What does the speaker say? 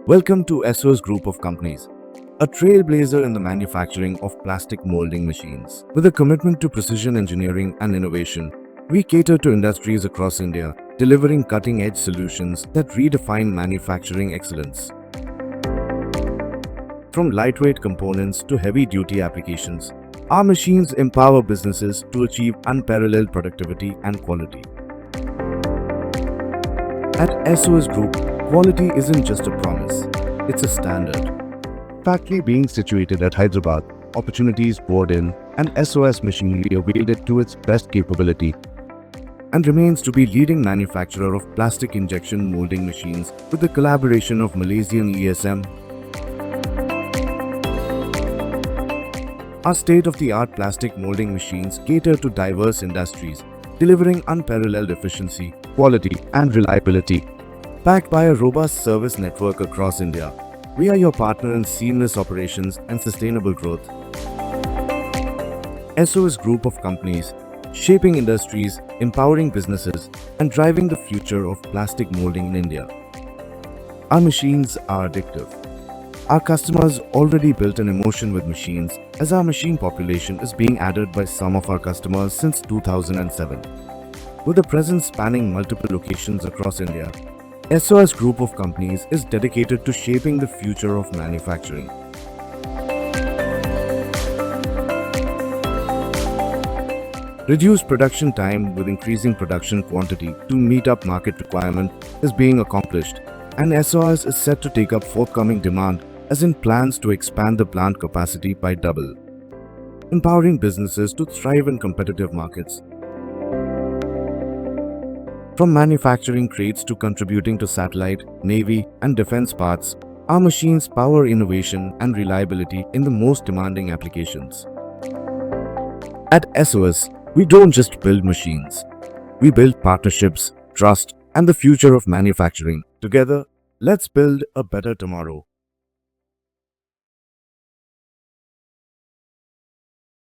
Welcome to SOS Group of Companies, a trailblazer in the manufacturing of plastic molding machines. With a commitment to precision engineering and innovation, we cater to industries across India, delivering cutting-edge solutions that redefine manufacturing excellence. From lightweight components to heavy-duty applications, our machines empower businesses to achieve unparalleled productivity and quality. At SOS Group, quality isn't just a promise, it's a standard. Factory being situated at Hyderabad, opportunities poured in, and SOS Machinery availed it to its best capability and remains to be leading manufacturer of plastic injection molding machines with the collaboration of Malaysian ESM. Our state-of-the-art plastic molding machines cater to diverse industries, delivering unparalleled efficiency, quality, and reliability. Backed by a robust service network across India, we are your partner in seamless operations and sustainable growth. SOS Group of Companies, shaping industries, empowering businesses, and driving the future of plastic molding in India. Our machines are addictive. Our customers already built an emotion with machines, as our machine population is being added by some of our customers since 2007. With a presence spanning multiple locations across India, SOS Group of Companies is dedicated to shaping the future of manufacturing. Reduced production time with increasing production quantity to meet up market requirement is being accomplished, and SOS is set to take up forthcoming demand as in plans to expand the plant capacity by double, empowering businesses to thrive in competitive markets. From manufacturing crates to contributing to satellite, navy, and defense parts, our machines power innovation and reliability in the most demanding applications. At SOS, we don't just build machines. We build partnerships, trust, and the future of manufacturing. Together, let's build a better tomorrow.